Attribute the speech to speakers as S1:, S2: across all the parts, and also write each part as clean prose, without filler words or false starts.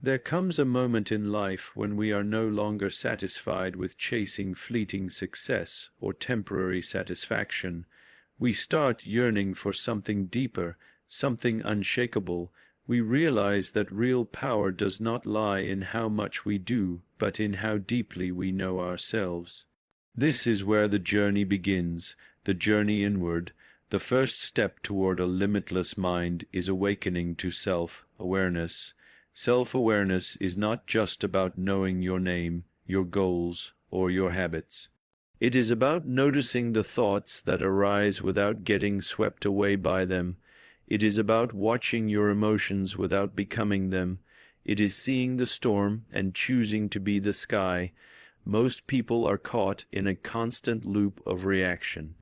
S1: There comes a moment in life when we are no longer satisfied with chasing fleeting success or temporary satisfaction. We start yearning for something deeper, something unshakable. We realize that real power does not lie in how much we do, but in how deeply we know ourselves. This is where the journey begins, the journey inward. The first step toward a limitless mind is awakening to self-awareness. Self-awareness is not just about knowing your name, your goals, or your habits. It is about noticing the thoughts that arise without getting swept away by them. It is about watching your emotions without becoming them. It is seeing the storm and choosing to be the sky. Most people are caught in a constant loop of reaction.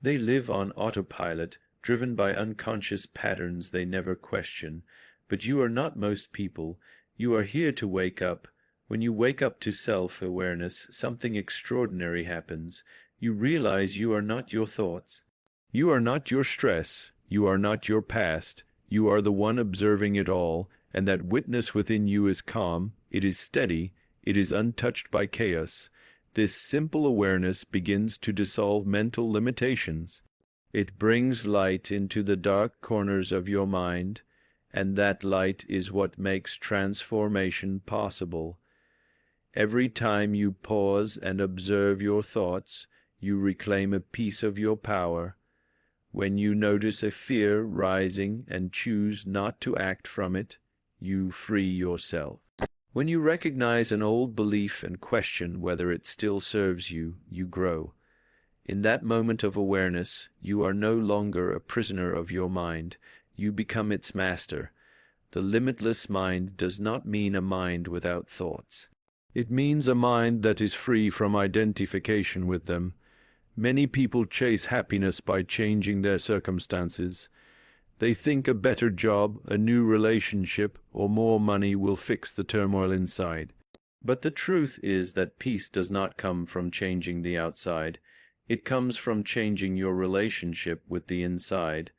S1: They live on autopilot, driven by unconscious patterns they never question. But you are not most people. You are here to wake up. When you wake up to self-awareness, something extraordinary happens. You realize you are not your thoughts. You are not your stress. You are not your past. You are the one observing it all, and that witness within you is calm, it is steady, it is untouched by chaos. This simple awareness begins to dissolve mental limitations. It brings light into the dark corners of your mind, and that light is what makes transformation possible. Every time you pause and observe your thoughts, you reclaim a piece of your power. When you notice a fear rising and choose not to act from it, you free yourself. When you recognize an old belief and question whether it still serves you, you grow. In that moment of awareness, you are no longer a prisoner of your mind. You become its master. The limitless mind does not mean a mind without thoughts. It means a mind that is free from identification with them. Many people chase happiness by changing their circumstances. They think a better job, a new relationship, or more money will fix the turmoil inside. But the truth is that peace does not come from changing the outside. It comes from changing your relationship with the inside.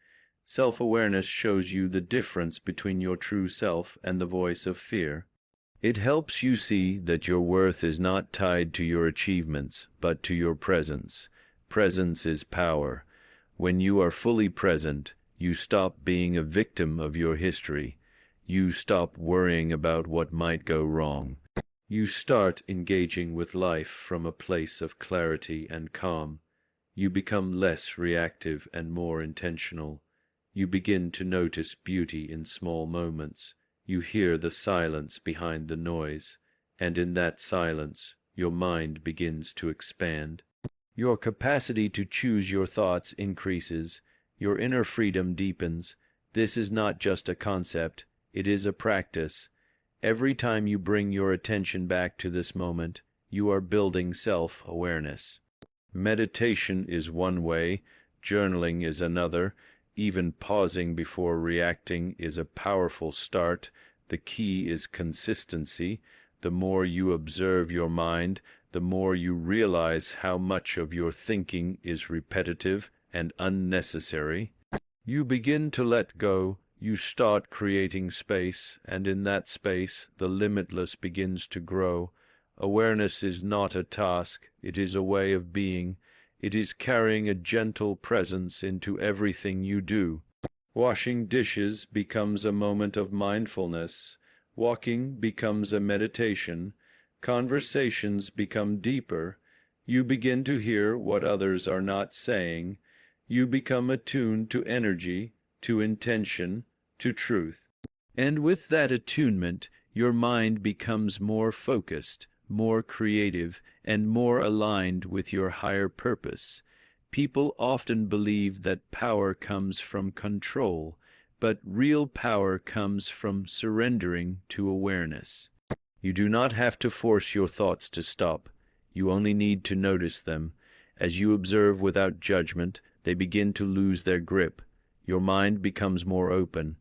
S1: Self-awareness shows you the difference between your true self and the voice of fear. It helps you see that your worth is not tied to your achievements, but to your presence. Presence is power. When you are fully present, you stop being a victim of your history. You stop worrying about what might go wrong. You start engaging with life from a place of clarity and calm. You become less reactive and more intentional. You begin to notice beauty in small moments. You hear the silence behind the noise, and in that silence, your mind begins to expand. Your capacity to choose your thoughts increases. Your inner freedom deepens. This is not just a concept, it is a practice. Every time you bring your attention back to this moment, you are building self-awareness. Meditation is one way, journaling is another. Even pausing before reacting is a powerful start. The key is consistency. The more you observe your mind, the more you realize how much of your thinking is repetitive and unnecessary. You begin to let go. You start creating space, and in that space, the limitless begins to grow. Awareness is not a task. It is a way of being. It is carrying a gentle presence into everything you do. Washing dishes becomes a moment of mindfulness. Walking becomes a meditation. Conversations become deeper. You begin to hear what others are not saying. You become attuned to energy, to intention, to truth. And with that attunement, your mind becomes more focused, more creative, and more aligned with your higher purpose. People often believe that power comes from control, but real power comes from surrendering to awareness. You do not have to force your thoughts to stop. You only need to notice them. As you observe without judgment, they begin to lose their grip. Your mind becomes more open.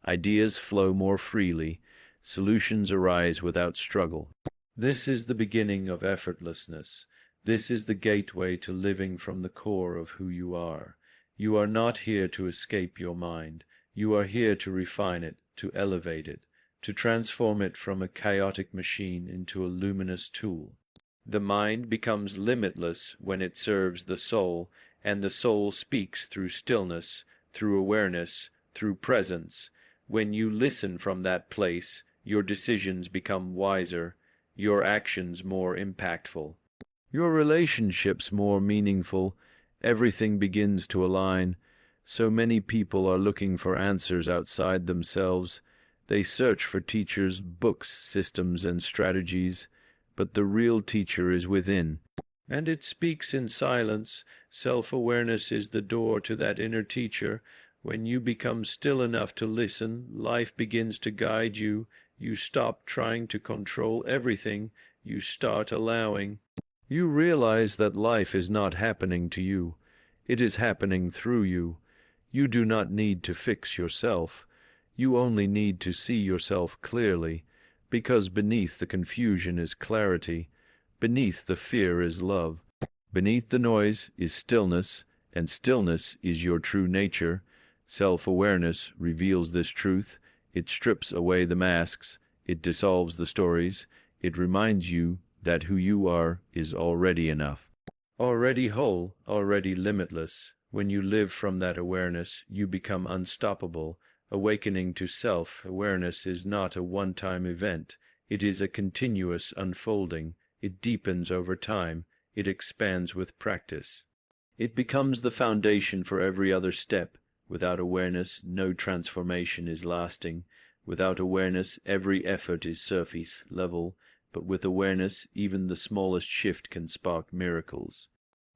S1: Ideas flow more freely. Solutions arise without struggle. This is the beginning of effortlessness. This is the gateway to living from the core of who you are. You are not here to escape your mind. You are here to refine it, to elevate it. to transform it from a chaotic machine into a luminous tool. The mind becomes limitless when it serves the soul, and the soul speaks through stillness, through awareness, through presence. When you listen from that place, your decisions become wiser, your actions more impactful, your relationships more meaningful. Everything begins to align. So many people are looking for answers outside themselves. They search for teachers, books, systems, and strategies, but the real teacher is within, and it speaks in silence. Self-awareness is the door to that inner teacher. When you become still enough to listen, life begins to guide you. You stop trying to control everything. You start allowing. You realize that life is not happening to you. It is happening through you. You do not need to fix yourself. You only need to see yourself clearly, because beneath the confusion is clarity. Beneath the fear is love. Beneath the noise is stillness, and stillness is your true nature. Self-awareness reveals this truth. It strips away the masks. It dissolves the stories. It reminds you that who you are is already enough, already whole, already limitless. When you live from that awareness, you become unstoppable. Awakening to self-awareness is not a one-time event. It is a continuous unfolding. It deepens over time. It expands with practice. It becomes the foundation for every other step. Without awareness, no transformation is lasting. Without awareness, every effort is surface level. But with awareness, even the smallest shift can spark miracles.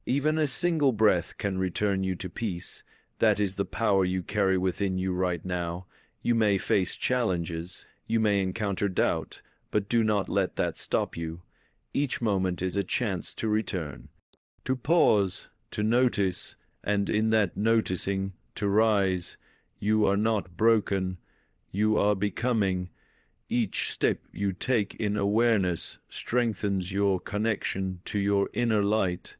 S1: Even a single breath can return you to peace. That is the power you carry within you right now. You may face challenges, you may encounter doubt, but do not let that stop you. Each moment is a chance to return, to pause, to notice, and in that noticing, to rise. You are not broken, you are becoming. Each step you take in awareness strengthens your connection to your inner light,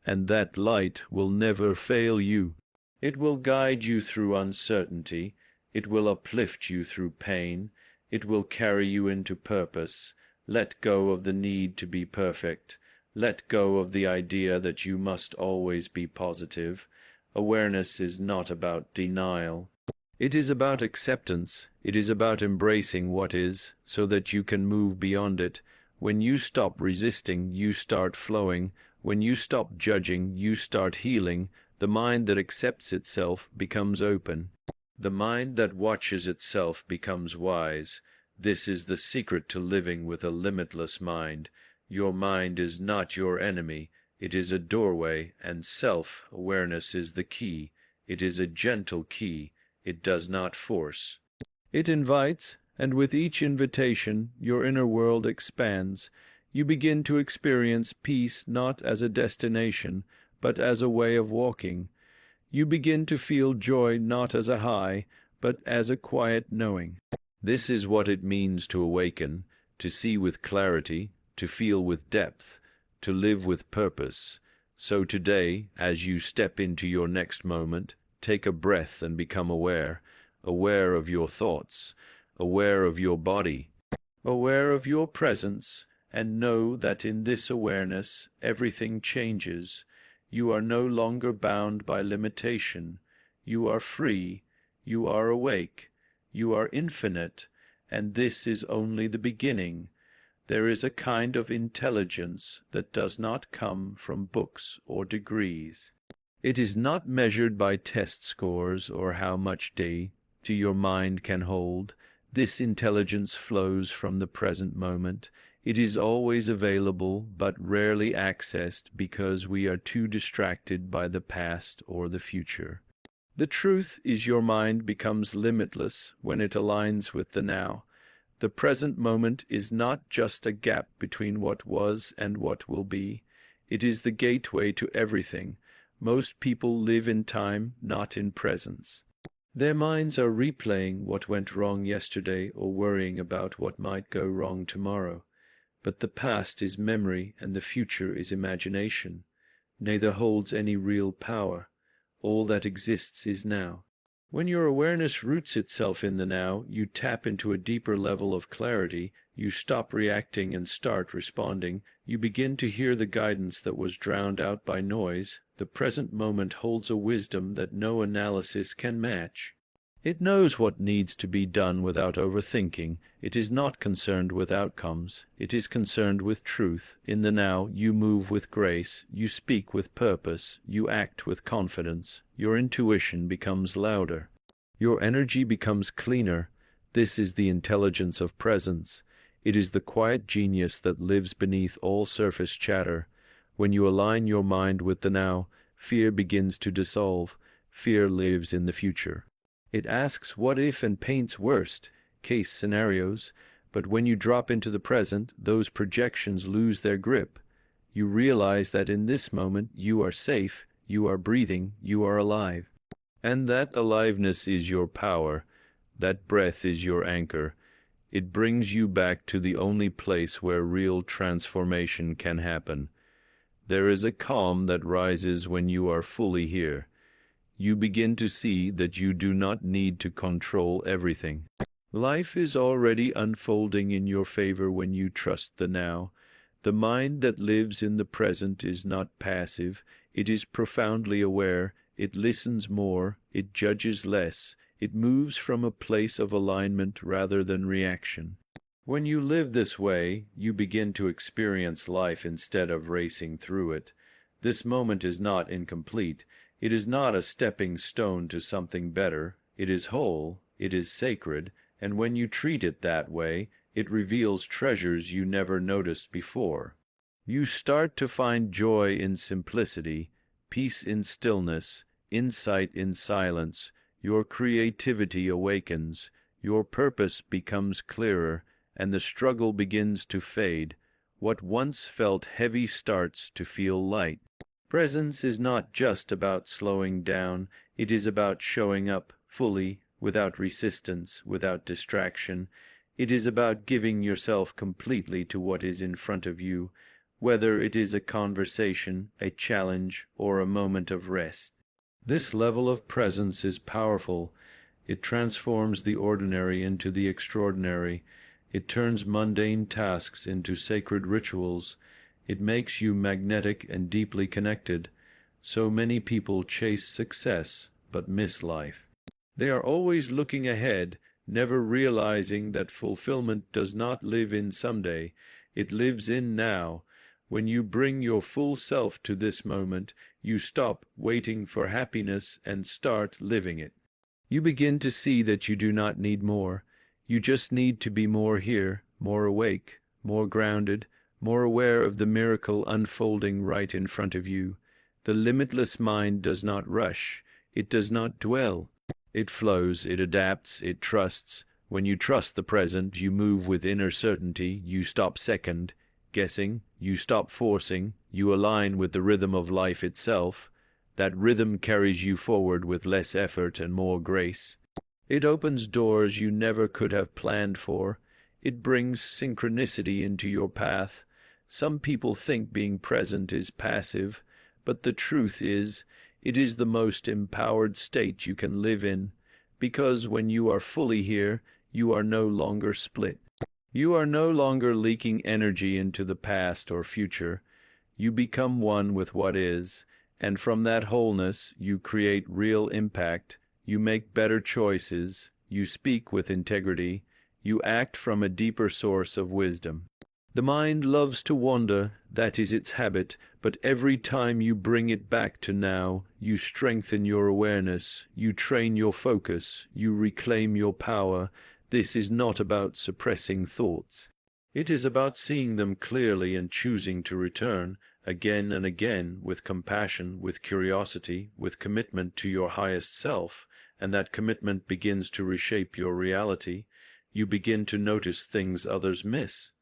S1: and that light will never fail you. It will guide you through uncertainty. It will uplift you through pain. It will carry you into purpose. Let go of the need to be perfect. Let go of the idea that you must always be positive. Awareness is not about denial. It is about acceptance. It is about embracing what is, so that you can move beyond it. When you stop resisting, you start flowing. When you stop judging, you start healing. The mind that accepts itself becomes open. The mind that watches itself becomes wise. This is the secret to living with a limitless mind. Your mind is not your enemy. It is a doorway, and self-awareness is the key. It is a gentle key. It does not force. It invites, and with each invitation, your inner world expands. You begin to experience peace not as a destination, but as a way of walking. You begin to feel joy not as a high, but as a quiet knowing. This is what it means to awaken, to see with clarity, to feel with depth, to live with purpose. So today, as you step into your next moment, take a breath and become aware, aware of your thoughts, aware of your body, aware of your presence, and know that in this awareness everything changes. You are no longer bound by limitation. You are free. You are awake. You are infinite, and this is only the beginning. There is a kind of intelligence that does not come from books or degrees. It is not measured by test scores or how much data your mind can hold. This intelligence flows from the present moment. It is always available but rarely accessed because we are too distracted by the past or the future. The truth is your mind becomes limitless when it aligns with the now. The present moment is not just a gap between what was and what will be. It is the gateway to everything. Most people live in time, not in presence. Their minds are replaying what went wrong yesterday or worrying about what might go wrong tomorrow. But the past is memory and the future is imagination. Neither holds any real power. All that exists is now. When your awareness roots itself in the now, you tap into a deeper level of clarity, you stop reacting and start responding, you begin to hear the guidance that was drowned out by noise. The present moment holds a wisdom that no analysis can match. It knows what needs to be done without overthinking. It is not concerned with outcomes. It is concerned with truth. In the now, you move with grace, you speak with purpose, you act with confidence. Your intuition becomes louder. Your energy becomes cleaner. This is the intelligence of presence. It is the quiet genius that lives beneath all surface chatter. When you align your mind with the now, fear begins to dissolve. Fear lives in the future. It asks what if and paints worst case scenarios, but when you drop into the present, those projections lose their grip. You realize that in this moment you are safe, you are breathing, you are alive. And that aliveness is your power. That breath is your anchor. It brings you back to the only place where real transformation can happen. There is a calm that rises when you are fully here. You begin to see that you do not need to control everything. Life is already unfolding in your favor when you trust the now. The mind that lives in the present is not passive, it is profoundly aware, it listens more, it judges less, it moves from a place of alignment rather than reaction. When you live this way, you begin to experience life instead of racing through it. This moment is not incomplete. It is not a stepping stone to something better. It is whole, it is sacred, and when you treat it that way, it reveals treasures you never noticed before. You start to find joy in simplicity, peace in stillness, insight in silence. Your creativity awakens, your purpose becomes clearer, and the struggle begins to fade. What once felt heavy starts to feel light. Presence is not just about slowing down, it is about showing up fully, without resistance, without distraction. It is about giving yourself completely to what is in front of you, whether it is a conversation, a challenge, or a moment of rest. This level of presence is powerful. It transforms the ordinary into the extraordinary. It turns mundane tasks into sacred rituals. It makes you magnetic and deeply connected. So many people chase success, but miss life. They are always looking ahead, never realizing that fulfillment does not live in someday, it lives in now. When you bring your full self to this moment, you stop waiting for happiness and start living it. You begin to see that you do not need more. You just need to be more here, more awake, more grounded, more aware of the miracle unfolding right in front of you. The limitless mind does not rush. It does not dwell. It flows, it adapts, it trusts. When you trust the present, you move with inner certainty. You stop guessing. You stop forcing. You align with the rhythm of life itself. That rhythm carries you forward with less effort and more grace. It opens doors you never could have planned for. It brings synchronicity into your path. Some people think being present is passive, but the truth is, it is the most empowered state you can live in, because when you are fully here, you are no longer split. You are no longer leaking energy into the past or future. You become one with what is, and from that wholeness you create real impact. You make better choices, you speak with integrity, you act from a deeper source of wisdom. The mind loves to wander, that is its habit, but every time you bring it back to now, you strengthen your awareness, you train your focus, you reclaim your power. This is not about suppressing thoughts. It is about seeing them clearly and choosing to return, again and again, with compassion, with curiosity, with commitment to your highest self, and that commitment begins to reshape your reality. You begin to notice things others miss.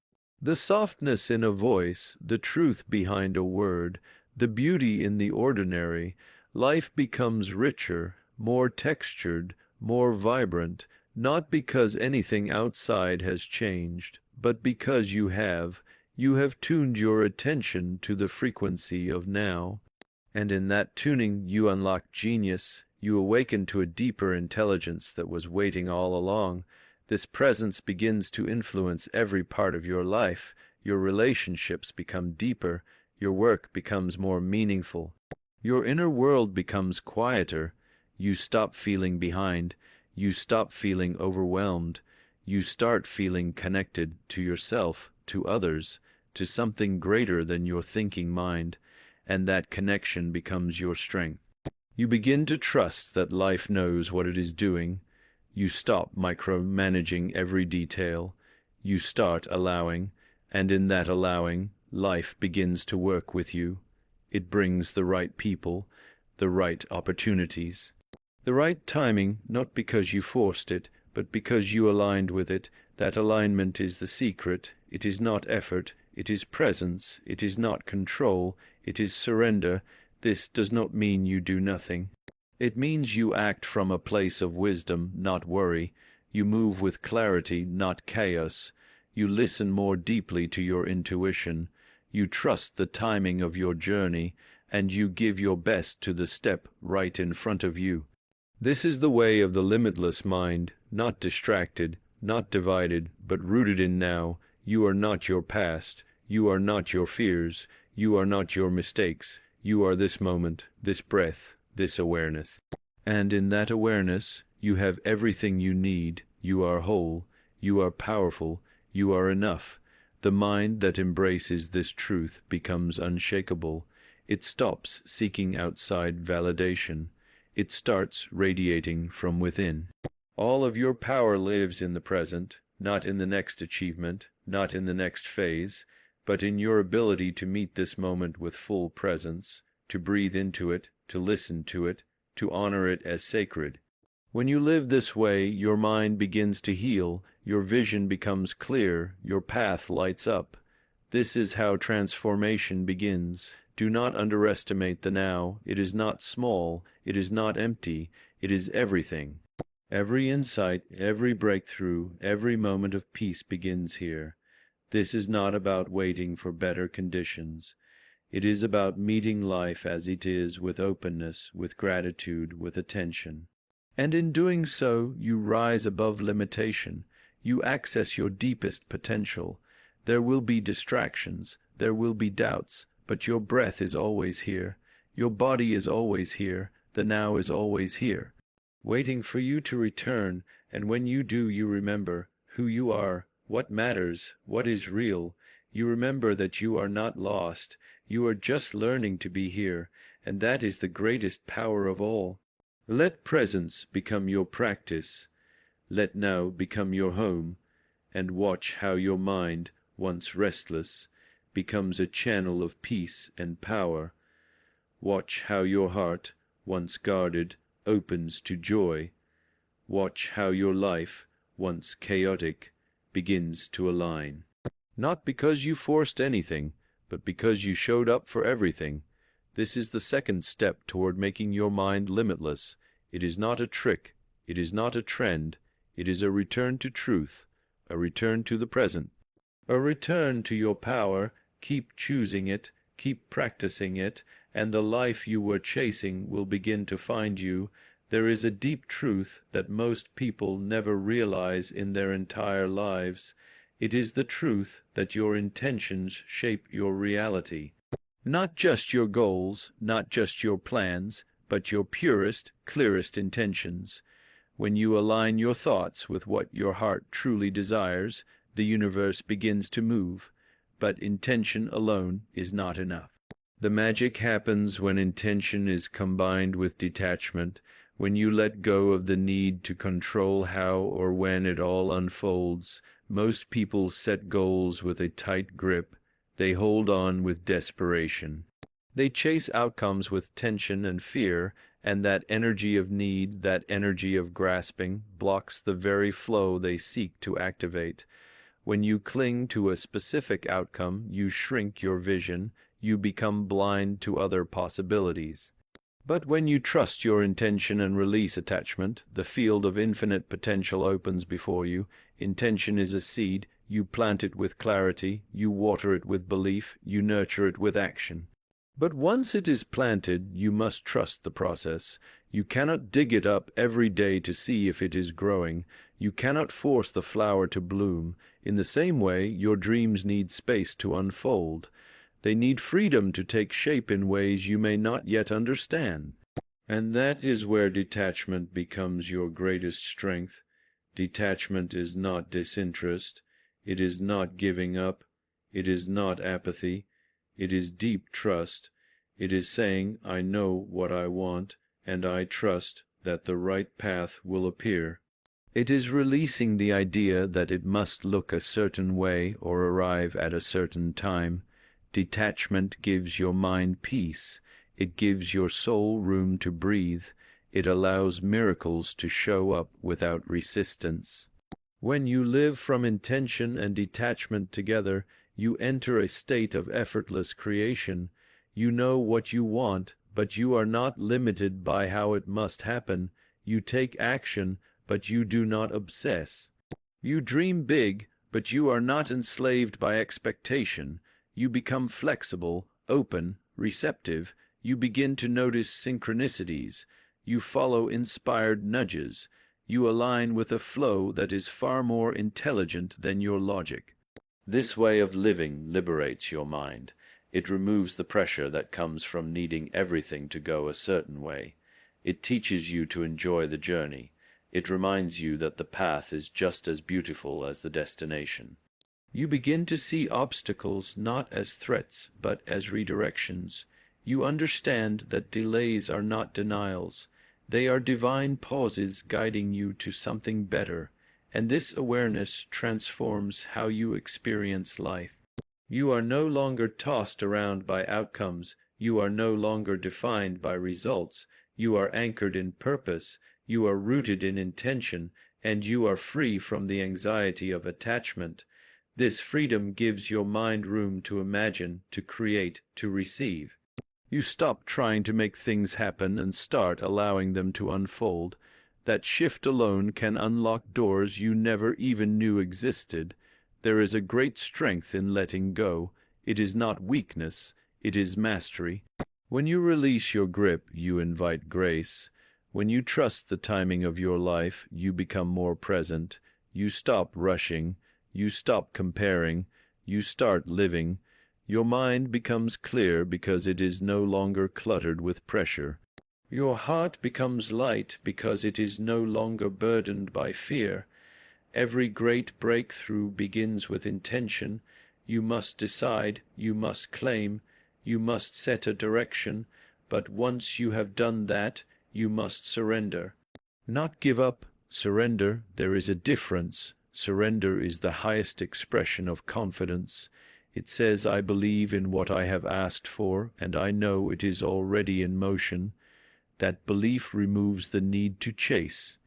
S1: The softness in a voice, the truth behind a word, the beauty in the ordinary. Life becomes richer, more textured, more vibrant, not because anything outside has changed, but because you have tuned your attention to the frequency of now. And in that tuning you unlock genius, You awaken to a deeper intelligence that was waiting all along. This presence begins to influence every part of your life. Your relationships become deeper. Your work becomes more meaningful. Your inner world becomes quieter. You stop feeling behind. You stop feeling overwhelmed. You start feeling connected to yourself, to others, to something greater than your thinking mind, and that connection becomes your strength. You begin to trust that life knows what it is doing. You stop micromanaging every detail. You start allowing, and in that allowing, life begins to work with you. It brings the right people, the right opportunities. The right timing, not because you forced it, but because you aligned with it. That alignment is the secret. It is not effort. It is presence. It is not control. It is surrender. This does not mean you do nothing. It means you act from a place of wisdom, not worry. You move with clarity, not chaos. You listen more deeply to your intuition. You trust the timing of your journey, and you give your best to the step right in front of you. This is the way of the limitless mind, not distracted, not divided, but rooted in now. You are not your past. You are not your fears. You are not your mistakes. You are this moment, this breath, this awareness. And in that awareness, you have everything you need. You are whole. You are powerful. You are enough. The mind that embraces this truth becomes unshakable. It stops seeking outside validation. It starts radiating from within. All of your power lives in the present, not in the next achievement, not in the next phase, but in your ability to meet this moment with full presence, to breathe into it, to listen to it, to honor it as sacred. When you live this way, your mind begins to heal, your vision becomes clear, your path lights up. This is how transformation begins. Do not underestimate the now. It is not small, it is not empty, it is everything. Every insight, every breakthrough, every moment of peace begins here. This is not about waiting for better conditions. It is about meeting life as it is with openness, with gratitude, with attention. And in doing so, you rise above limitation. You access your deepest potential. There will be distractions, there will be doubts, but your breath is always here. Your body is always here. The now is always here, waiting for you to return. And when you do, you remember who you are, what matters, what is real. You remember that you are not lost. You are just learning to be here, and that is the greatest power of all. Let presence become your practice. Let now become your home, and watch how your mind, once restless, becomes a channel of peace and power. Watch how your heart, once guarded, opens to joy. Watch how your life, once chaotic, begins to align. Not because you forced anything, but because you showed up for everything. This is the second step toward making your mind limitless. It is not a trick. It is not a trend. It is a return to truth, a return to the present, a return to your power. Keep choosing it, keep practicing it, and the life you were chasing will begin to find you. There is a deep truth that most people never realize in their entire lives. It is the truth that your intentions shape your reality. Not just your goals, not just your plans, but your purest, clearest intentions. When you align your thoughts with what your heart truly desires, the universe begins to move. But intention alone is not enough. The magic happens when intention is combined with detachment, when you let go of the need to control how or when it all unfolds. Most people set goals with a tight grip. They hold on with desperation. They chase outcomes with tension and fear, and that energy of need, that energy of grasping, blocks the very flow they seek to activate. When you cling to a specific outcome, you shrink your vision, you become blind to other possibilities. But when you trust your intention and release attachment, the field of infinite potential opens before you. Intention is a seed. You plant it with clarity, you water it with belief, you nurture it with action. But once it is planted, you must trust the process. You cannot dig it up every day to see if it is growing. You cannot force the flower to bloom. In the same way, your dreams need space to unfold. They need freedom to take shape in ways you may not yet understand. And that is where detachment becomes your greatest strength. Detachment is not disinterest. It is not giving up. It is not apathy. It is deep trust. It is saying, I know what I want, and I trust that the right path will appear. It is releasing the idea that it must look a certain way or arrive at a certain time. Detachment gives your mind peace. It gives your soul room to breathe. It allows miracles to show up without resistance. When you live from intention and detachment together, you enter a state of effortless creation. You know what you want, but you are not limited by how it must happen. You take action, but you do not obsess. You dream big, but you are not enslaved by expectation. You become flexible, open, receptive. You begin to notice synchronicities. You follow inspired nudges. You align with a flow that is far more intelligent than your logic. This way of living liberates your mind. It removes the pressure that comes from needing everything to go a certain way. It teaches you to enjoy the journey. It reminds you that the path is just as beautiful as the destination. You begin to see obstacles not as threats, but as redirections. You understand that delays are not denials. They are divine pauses guiding you to something better. And this awareness transforms how you experience life. You are no longer tossed around by outcomes. You are no longer defined by results. You are anchored in purpose. You are rooted in intention, and you are free from the anxiety of attachment. This freedom gives your mind room to imagine, to create, to receive. You stop trying to make things happen and start allowing them to unfold. That shift alone can unlock doors you never even knew existed. There is a great strength in letting go. It is not weakness, it is mastery. When you release your grip, you invite grace. When you trust the timing of your life, you become more present. You stop rushing. You stop comparing. You start living. Your mind becomes clear because it is no longer cluttered with pressure. Your heart becomes light because it is no longer burdened by fear. Every great breakthrough begins with intention. You must decide, you must claim, you must set a direction, but once you have done that, you must surrender. Not give up, surrender. There is a difference. Surrender is the highest expression of confidence. It says, I believe in what I have asked for, and I know it is already in motion. That belief removes the need to chase.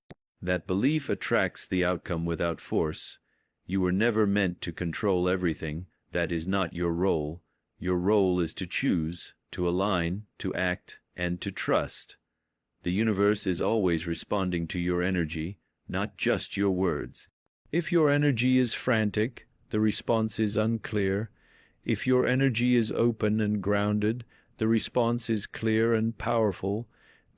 S1: That belief attracts the outcome without force. You were never meant to control everything. That is not your role. Your role is to choose, to align, to act, and to trust. The universe is always responding to your energy, not just your words. If your energy is frantic, the response is unclear. If your energy is open and grounded, the response is clear and powerful.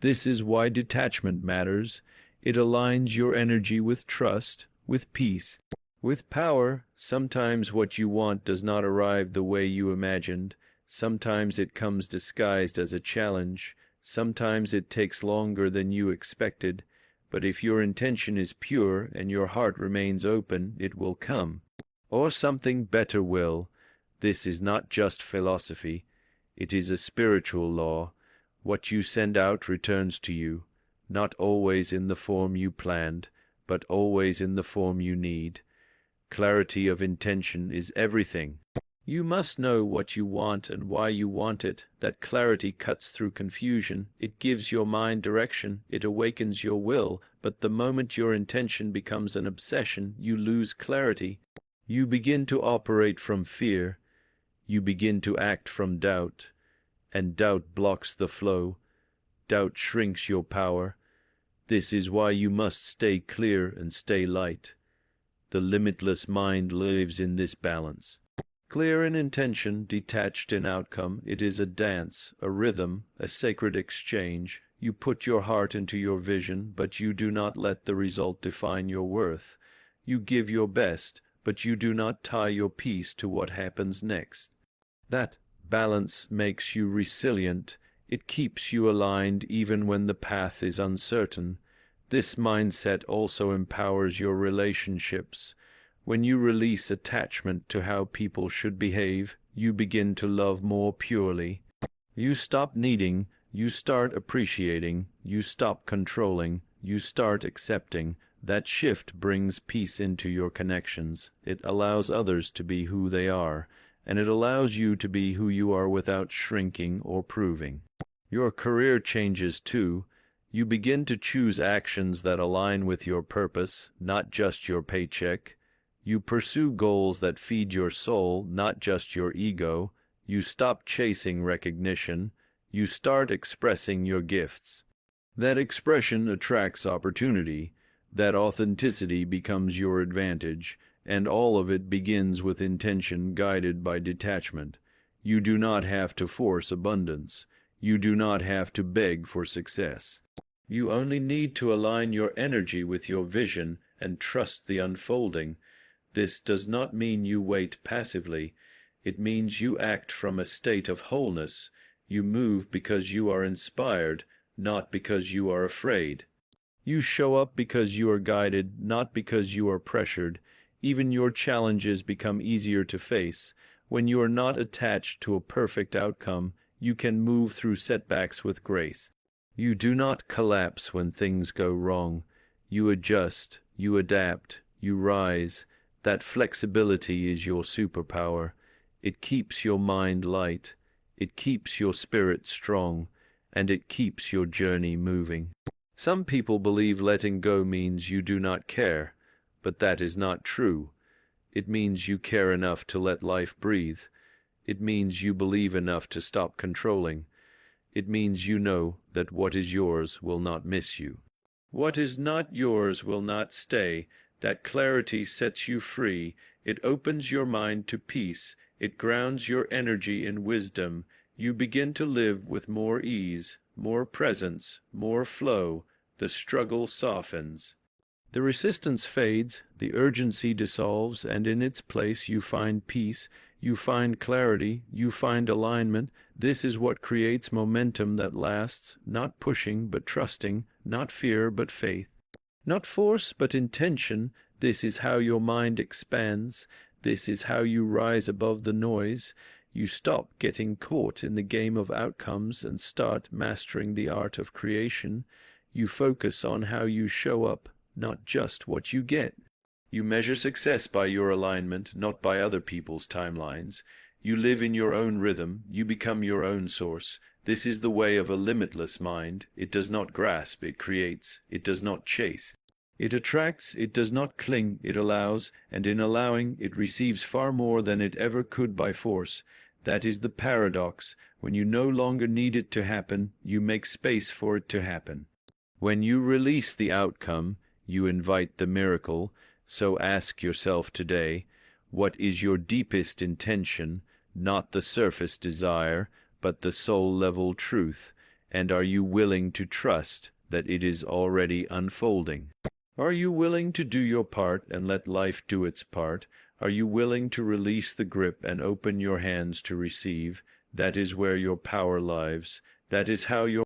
S1: This is why detachment matters. It aligns your energy with trust, with peace, with power. Sometimes what you want does not arrive the way you imagined. Sometimes it comes disguised as a challenge. Sometimes it takes longer than you expected. But if your intention is pure and your heart remains open, it will come. Or something better will. This is not just philosophy. It is a spiritual law. What you send out returns to you, not always in the form you planned, but always in the form you need. Clarity of intention is everything. You must know what you want and why you want it. That clarity cuts through confusion. It gives your mind direction. It awakens your will. But the moment your intention becomes an obsession, you lose clarity. You begin to operate from fear. You begin to act from doubt. And doubt blocks the flow. Doubt shrinks your power. This is why you must stay clear and stay light. The limitless mind lives in this balance. Clear in intention, detached in outcome, it is a dance, a rhythm, a sacred exchange. You put your heart into your vision, but you do not let the result define your worth. You give your best, but you do not tie your peace to what happens next. That balance makes you resilient. It keeps you aligned even when the path is uncertain. This mindset also empowers your relationships. When you release attachment to how people should behave, you begin to love more purely. You stop needing, you start appreciating, you stop controlling, you start accepting. That shift brings peace into your connections. It allows others to be who they are, and it allows you to be who you are without shrinking or proving. Your career changes too. You begin to choose actions that align with your purpose, not just your paycheck. You pursue goals that feed your soul, not just your ego. You stop chasing recognition. You start expressing your gifts. That expression attracts opportunity. That authenticity becomes your advantage, and all of it begins with intention guided by detachment. You do not have to force abundance. You do not have to beg for success. You only need to align your energy with your vision and trust the unfolding. This does not mean you wait passively. It means you act from a state of wholeness. You move because you are inspired, not because you are afraid. You show up because you are guided, not because you are pressured. Even your challenges become easier to face. When you are not attached to a perfect outcome, you can move through setbacks with grace. You do not collapse when things go wrong. You adjust, you adapt, you rise. That flexibility is your superpower. It keeps your mind light. It keeps your spirit strong. And it keeps your journey moving. Some people believe letting go means you do not care, but that is not true. It means you care enough to let life breathe. It means you believe enough to stop controlling. It means you know that what is yours will not miss you. What is not yours will not stay. That clarity sets you free. It opens your mind to peace. It grounds your energy in wisdom. You begin to live with more ease, more presence, more flow. The struggle softens. The resistance fades, the urgency dissolves, and in its place you find peace, you find clarity, you find alignment. This is what creates momentum that lasts, not pushing but trusting, not fear but faith. Not force but intention. This is how your mind expands. This is how you rise above the noise. You stop getting caught in the game of outcomes and start mastering the art of creation. You focus on how you show up, not just what you get. You measure success by your alignment, not by other people's timelines. You live in your own rhythm. You become your own source. This is the way of a limitless mind. It does not grasp, it creates. It does not chase. It attracts, it does not cling, it allows, and in allowing, it receives far more than it ever could by force. That is the paradox. When you no longer need it to happen, you make space for it to happen. When you release the outcome, you invite the miracle. So ask yourself today, what is your deepest intention, not the surface desire, but the soul-level truth? And are you willing to trust that it is already unfolding? Are you willing to do your part and let life do its part? Are you willing to release the grip and open your hands to receive? That is where your power lives. That is how your